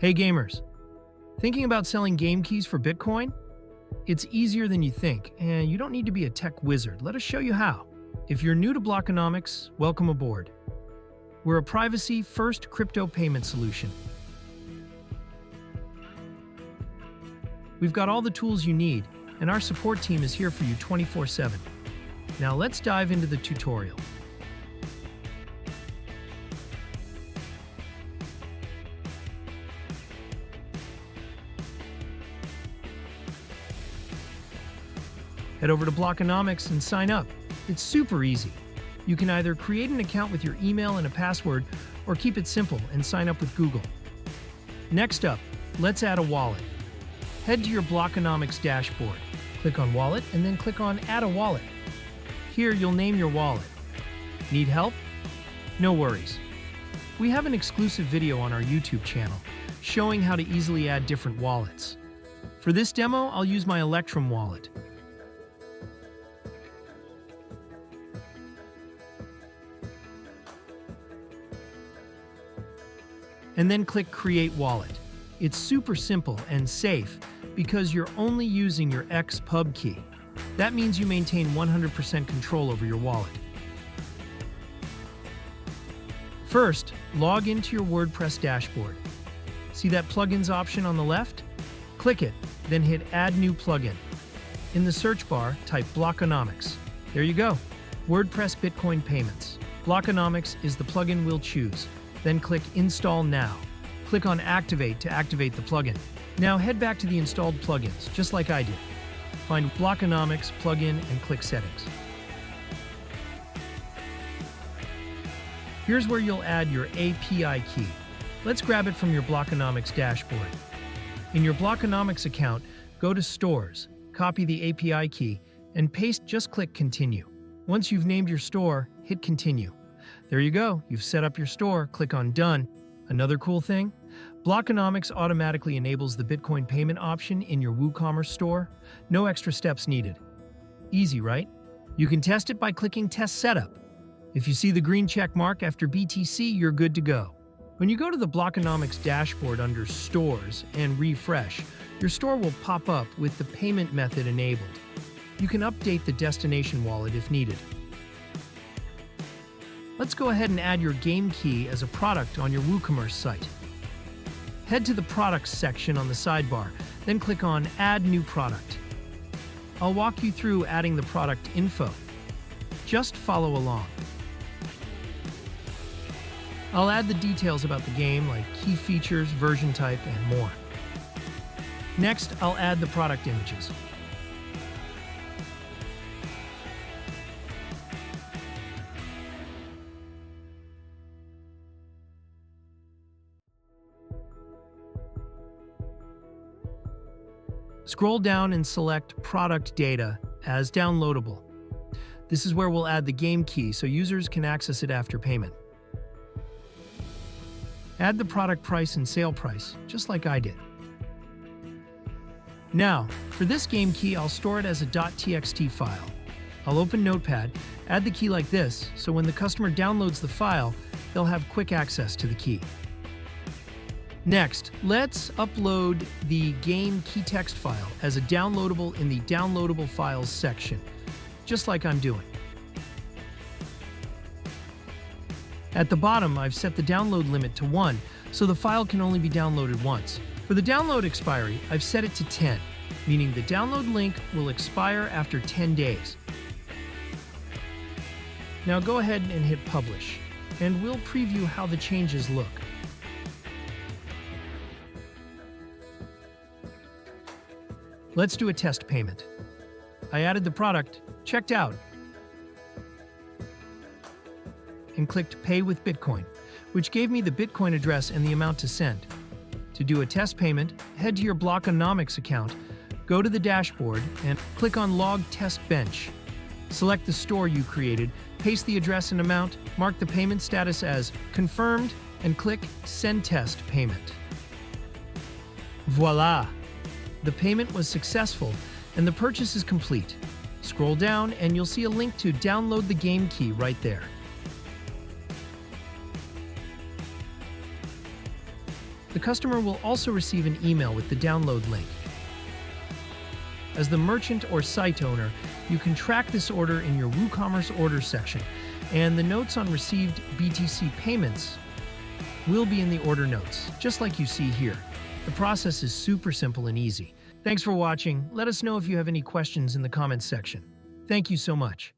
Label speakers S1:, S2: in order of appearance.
S1: Hey gamers, thinking about selling game keys for Bitcoin? It's easier than you think, and you don't need to be a tech wizard. Let us show you how. If you're new to Blockonomics, welcome aboard. We're a privacy-first crypto payment solution. We've got all the tools you need, and our support team is here for you 24/7. Now let's dive into the tutorial. Head over to Blockonomics and sign up. It's super easy. You can either create an account with your email and a password, or keep it simple and sign up with Google. Next up, let's add a wallet. Head to your Blockonomics dashboard. Click on Wallet and then click on Add a Wallet. Here, you'll name your wallet. Need help? No worries. We have an exclusive video on our YouTube channel showing how to easily add different wallets. For this demo, I'll use my Electrum wallet. And then click Create Wallet. It's super simple and safe because you're only using your X pub key. That means you maintain 100% control over your wallet. First, log into your WordPress dashboard. See that plugins option on the left? Click it, then hit Add New Plugin. In the search bar, type Blockonomics. There you go. WordPress Bitcoin Payments. Blockonomics is the plugin we'll choose. Then click Install Now. Click on Activate to activate the plugin. Now head back to the installed plugins, just like I did. Find Blockonomics plugin and click Settings. Here's where you'll add your API key. Let's grab it from your Blockonomics dashboard. In your Blockonomics account, go to Stores, copy the API key, and paste. Just click Continue. Once you've named your store, hit Continue. There you go, you've set up your store, click on Done. Another cool thing? Blockonomics automatically enables the Bitcoin payment option in your WooCommerce store. No extra steps needed. Easy, right? You can test it by clicking Test Setup. If you see the green check mark after BTC, you're good to go. When you go to the Blockonomics dashboard under Stores and refresh, your store will pop up with the payment method enabled. You can update the destination wallet if needed. Let's go ahead and add your game key as a product on your WooCommerce site. Head to the Products section on the sidebar, then click on Add New Product. I'll walk you through adding the product info. Just follow along. I'll add the details about the game, like key features, version type, and more. Next, I'll add the product images. Scroll down and select Product Data as Downloadable. This is where we'll add the game key so users can access it after payment. Add the product price and sale price, just like I did. Now, for this game key, I'll store it as a .txt file. I'll open Notepad, add the key like this, so when the customer downloads the file, they'll have quick access to the key. Next, let's upload the game key text file as a downloadable in the Downloadable Files section, just like I'm doing. At the bottom, I've set the download limit to 1, so the file can only be downloaded once. For the download expiry, I've set it to 10, meaning the download link will expire after 10 days. Now go ahead and hit Publish, and we'll preview how the changes look. Let's do a test payment. I added the product, checked out, and clicked Pay with Bitcoin, which gave me the Bitcoin address and the amount to send. To do a test payment, head to your Blockonomics account, go to the dashboard, and click on Log Test Bench. Select the store you created, paste the address and amount, mark the payment status as Confirmed, and click Send Test Payment. Voila! The payment was successful, and the purchase is complete. Scroll down, and you'll see a link to download the game key right there. The customer will also receive an email with the download link. As the merchant or site owner, you can track this order in your WooCommerce orders section, and the notes on received BTC payments will be in the order notes, just like you see here. The process is super simple and easy. Thanks for watching. Let us know if you have any questions in the comments section. Thank you so much.